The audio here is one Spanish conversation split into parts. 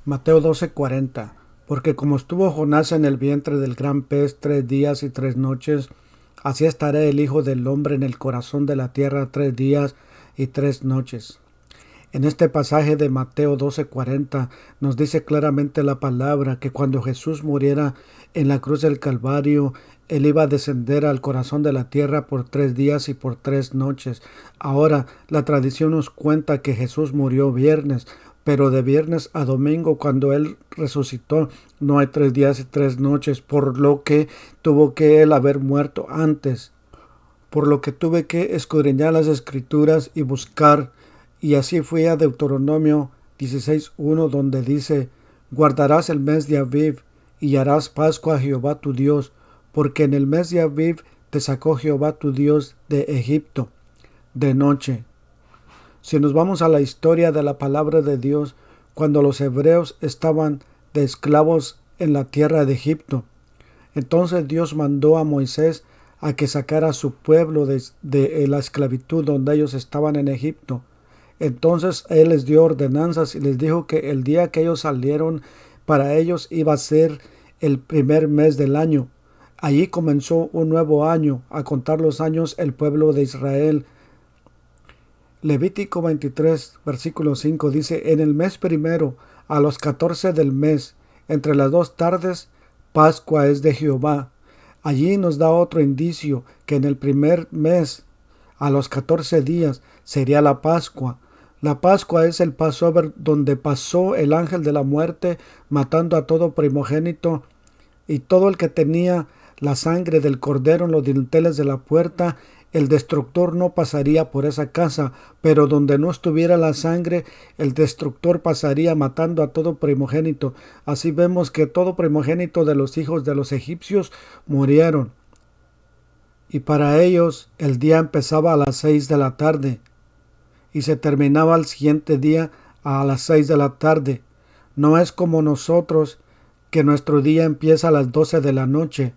Mateo 12:40. Porque como estuvo Jonás en el vientre del gran pez 3 días y 3 noches, así estará el Hijo del Hombre en el corazón de la tierra 3 días y 3 noches. En este pasaje de Mateo 12:40 nos dice claramente la palabra que cuando Jesús muriera en la cruz del Calvario, Él iba a descender al corazón de la tierra por 3 días y por 3 noches. Ahora, la tradición nos cuenta que Jesús murió viernes, pero de viernes a domingo, cuando Él resucitó, no hay 3 días y 3 noches, por lo que tuvo que Él haber muerto antes, por lo que tuve que escudriñar las escrituras y buscar, y así fui a Deuteronomio 16:1, donde dice: guardarás el mes de Aviv y harás Pascua a Jehová tu Dios, porque en el mes de Aviv te sacó Jehová tu Dios de Egipto de noche. Si nos vamos a la historia de la palabra de Dios, cuando los hebreos estaban de esclavos en la tierra de Egipto, entonces Dios mandó a Moisés a que sacara a su pueblo de la esclavitud donde ellos estaban en Egipto. Entonces Él les dio ordenanzas y les dijo que el día que ellos salieron, para ellos iba a ser el primer mes del año. Allí comenzó un nuevo año, a contar los años el pueblo de Israel. Levítico 23, versículo 5 dice: en el mes primero, a los 14 del mes, entre las 2 tardes, Pascua es de Jehová. Allí nos da otro indicio que en el primer mes, a los 14 días, sería la Pascua. La Pascua es el Passover donde pasó el ángel de la muerte, matando a todo primogénito y todo el que tenía la sangre del cordero en los dinteles de la puerta. El destructor no pasaría por esa casa, pero donde no estuviera la sangre, el destructor pasaría matando a todo primogénito. Así vemos que todo primogénito de los hijos de los egipcios murieron. Y para ellos el día empezaba a las 6 de la tarde y se terminaba al siguiente día a las 6 de la tarde. No es como nosotros, que nuestro día empieza a las 12 de la noche.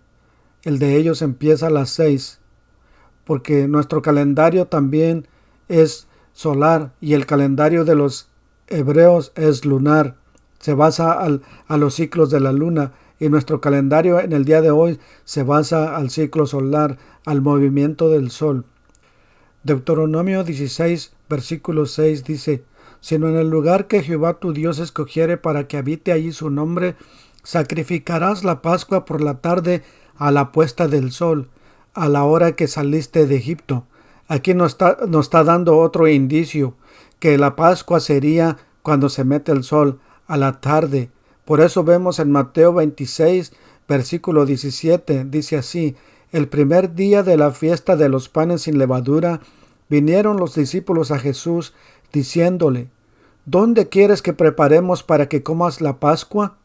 El de ellos empieza a las 6, porque nuestro calendario también es solar y el calendario de los hebreos es lunar. Se basa a los ciclos de la luna, y nuestro calendario en el día de hoy se basa al ciclo solar, al movimiento del sol. Deuteronomio 16, versículo 6 dice: sino en el lugar que Jehová tu Dios escogiere para que habite allí su nombre, sacrificarás la Pascua por la tarde a la puesta del sol, a la hora que saliste de Egipto. Aquí nos está dando otro indicio, que la Pascua sería cuando se mete el sol, a la tarde. Por eso vemos en Mateo 26, versículo 17, dice así: el primer día de la fiesta de los panes sin levadura, vinieron los discípulos a Jesús, diciéndole: ¿dónde quieres que preparemos para que comas la Pascua?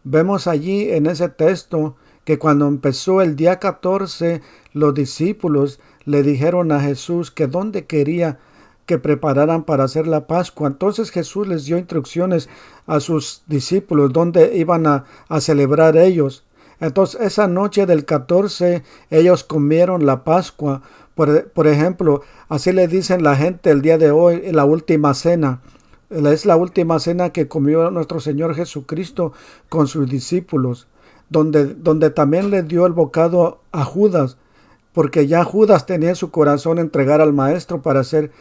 Vemos allí en ese texto que cuando empezó el día 14, los discípulos le dijeron a Jesús que dónde quería que prepararan para hacer la Pascua. Entonces Jesús les dio instrucciones a sus discípulos dónde iban a celebrar ellos. Entonces esa noche del 14 ellos comieron la Pascua. Por ejemplo, así le dicen la gente el día de hoy, la última cena. Es la última cena que comió nuestro Señor Jesucristo con sus discípulos, donde también le dio el bocado a Judas, porque ya Judas tenía en su corazón entregar al Maestro para ser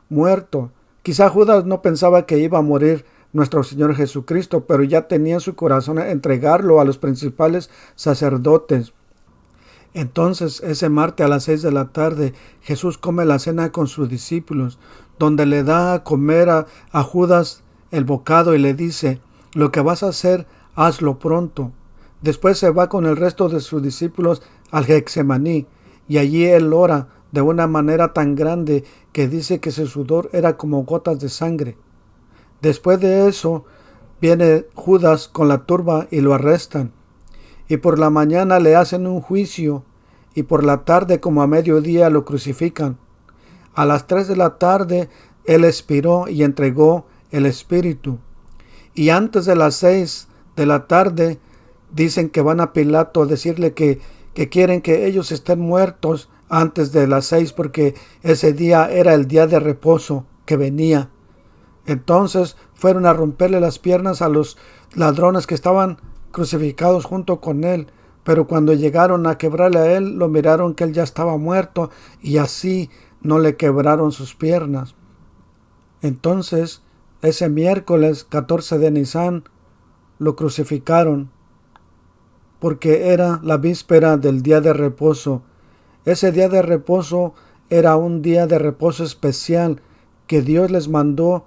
muerto. Quizá Judas no pensaba que iba a morir nuestro Señor Jesucristo, pero ya tenía en su corazón entregarlo a los principales sacerdotes. Entonces, ese martes a las 6 de la tarde, Jesús come la cena con sus discípulos, donde le da a comer a Judas el bocado y le dice: lo que vas a hacer, hazlo pronto. Después se va con el resto de sus discípulos al Getsemaní, y allí él ora de una manera tan grande que dice que su sudor era como gotas de sangre. Después de eso, viene Judas con la turba y lo arrestan. Y por la mañana le hacen un juicio, y por la tarde como a mediodía lo crucifican. A las 3 de la tarde él expiró y entregó el espíritu. Y antes de las 6 de la tarde dicen que van a Pilato a decirle que quieren que ellos estén muertos antes de las 6, porque ese día era el día de reposo que venía. Entonces fueron a romperle las piernas a los ladrones que estaban crucificados junto con él. Pero cuando llegaron a quebrarle a él, lo miraron que él ya estaba muerto y así no le quebraron sus piernas. Entonces, ese miércoles 14 de Nisan, lo crucificaron porque era la víspera del día de reposo. Ese día de reposo era un día de reposo especial que Dios les mandó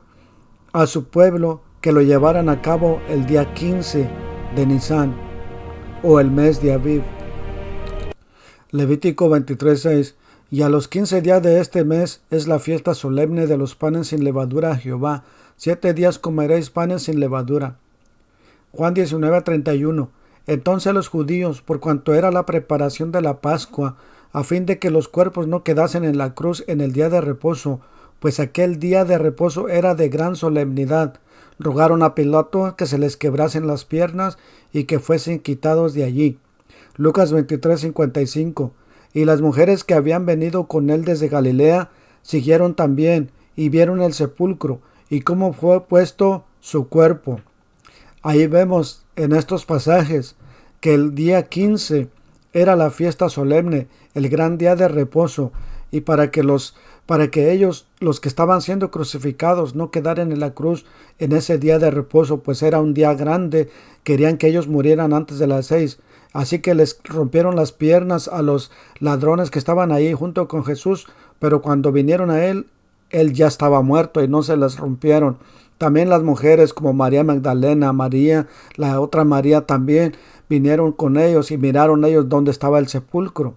a su pueblo que lo llevaran a cabo el día 15 de Nisan o el mes de Aviv. Levítico 23:6. Y a los 15 días de este mes es la fiesta solemne de los panes sin levadura a Jehová. 7 días comeréis panes sin levadura. Juan 19:31. Entonces los judíos, por cuanto era la preparación de la Pascua, a fin de que los cuerpos no quedasen en la cruz en el día de reposo, pues aquel día de reposo era de gran solemnidad, rogaron a Pilato que se les quebrasen las piernas y que fuesen quitados de allí. Lucas 23:55. Y las mujeres que habían venido con él desde Galilea siguieron también y vieron el sepulcro y cómo fue puesto su cuerpo. Ahí vemos en estos pasajes que el día 15 era la fiesta solemne, el gran día de reposo, y para que ellos, los que estaban siendo crucificados, no quedaran en la cruz en ese día de reposo, pues era un día grande, querían que ellos murieran antes de las 6. Así que les rompieron las piernas a los ladrones que estaban ahí junto con Jesús, pero cuando vinieron a él ya estaba muerto y no se las rompieron. También las mujeres como María Magdalena, María, la otra María también vinieron con ellos y miraron ellos dónde estaba el sepulcro.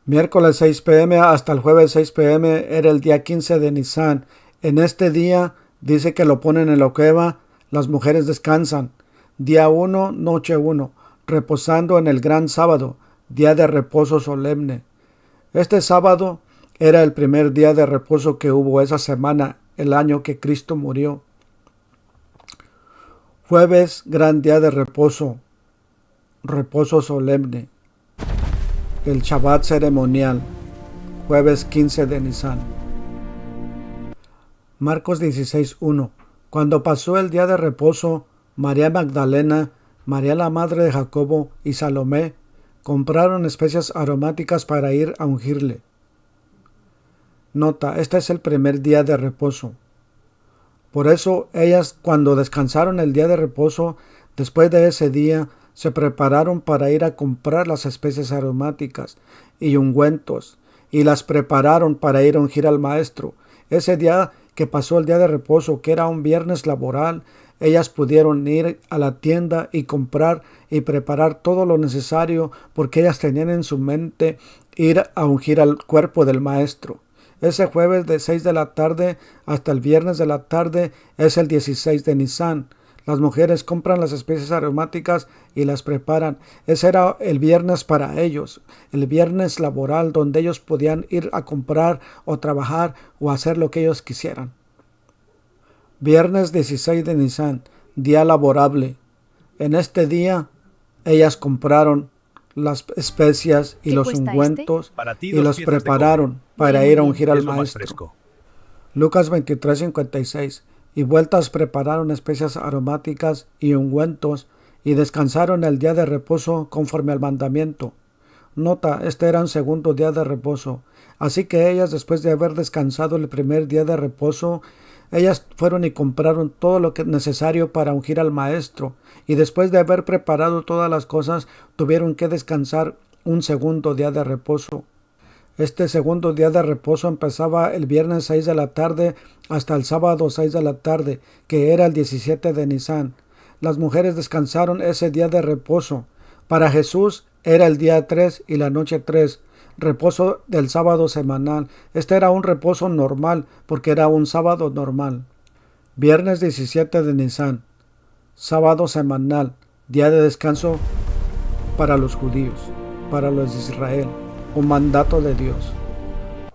Miércoles 6 p.m. hasta el jueves 6 p.m. era el día 15 de Nisan. En este día dice que lo ponen en la cueva, las mujeres descansan. Día 1, noche 1, reposando en el gran sábado, día de reposo solemne. Este sábado era el primer día de reposo que hubo esa semana, el año que Cristo murió. Jueves, gran día de reposo, reposo solemne. El Shabbat ceremonial, jueves 15 de Nisan. Marcos 16:1. Cuando pasó el día de reposo, María Magdalena, María la madre de Jacobo y Salomé compraron especias aromáticas para ir a ungirle. Nota, este es el primer día de reposo. Por eso ellas, cuando descansaron el día de reposo, después de ese día, se prepararon para ir a comprar las especias aromáticas y ungüentos, y las prepararon para ir a ungir al maestro. Ese día que pasó el día de reposo, que era un viernes laboral, ellas pudieron ir a la tienda y comprar y preparar todo lo necesario porque ellas tenían en su mente ir a ungir al cuerpo del maestro. Ese jueves de 6 de la tarde hasta el viernes de la tarde es el 16 de Nisan. Las mujeres compran las especias aromáticas y las preparan. Ese era el viernes para ellos, el viernes laboral donde ellos podían ir a comprar o trabajar o hacer lo que ellos quisieran. Viernes 16 de Nisan, día laborable. En este día, ellas compraron las especias y los ungüentos y los prepararon para ir a ungir al maestro. Lucas 23:56. Y vueltas prepararon especias aromáticas y ungüentos y descansaron el día de reposo conforme al mandamiento. Nota, este era un segundo día de reposo. Así que ellas, después de haber descansado el primer día de reposo, ellas fueron y compraron todo lo que necesario para ungir al maestro, y después de haber preparado todas las cosas, tuvieron que descansar un segundo día de reposo. Este segundo día de reposo empezaba el viernes 6 de la tarde hasta el sábado 6 de la tarde, que era el 17 de Nisan. Las mujeres descansaron ese día de reposo. Para Jesús era el día 3 y la noche 3. Reposo del sábado semanal. Este era un reposo normal porque era un sábado normal. Viernes 17 de Nisan, sábado semanal, día de descanso para los judíos, para los de Israel, un mandato de Dios.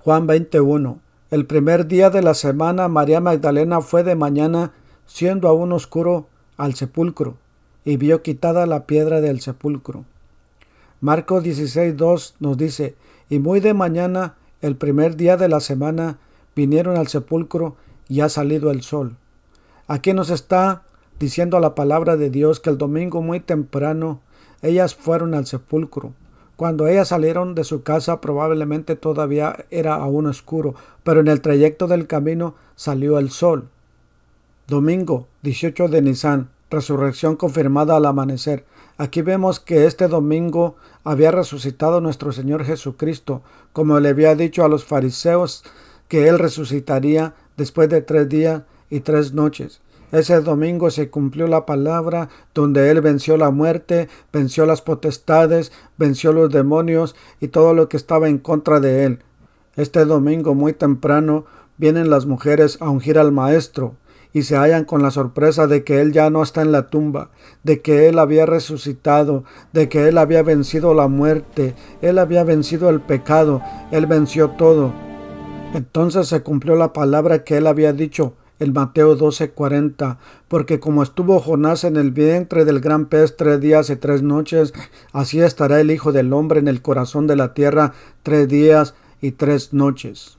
Juan 21. El primer día de la semana, María Magdalena fue de mañana, siendo aún oscuro, al sepulcro, y vio quitada la piedra del sepulcro. Marcos 16:2 nos dice: y muy de mañana, el primer día de la semana, vinieron al sepulcro, y ha salido el sol. Aquí nos está diciendo la palabra de Dios que el domingo muy temprano ellas fueron al sepulcro. Cuando ellas salieron de su casa probablemente todavía era aún oscuro, pero en el trayecto del camino salió el sol. Domingo 18 de Nisan, resurrección confirmada al amanecer. Aquí vemos que este domingo había resucitado nuestro Señor Jesucristo, como le había dicho a los fariseos que Él resucitaría después de 3 días y 3 noches. Ese domingo se cumplió la palabra donde Él venció la muerte, venció las potestades, venció los demonios y todo lo que estaba en contra de Él. Este domingo muy temprano vienen las mujeres a ungir al Maestro y se hallan con la sorpresa de que Él ya no está en la tumba, de que Él había resucitado, de que Él había vencido la muerte, Él había vencido el pecado, Él venció todo. Entonces se cumplió la palabra que Él había dicho en Mateo 12:40, porque como estuvo Jonás en el vientre del gran pez 3 días y 3 noches, así estará el Hijo del Hombre en el corazón de la tierra 3 días y 3 noches.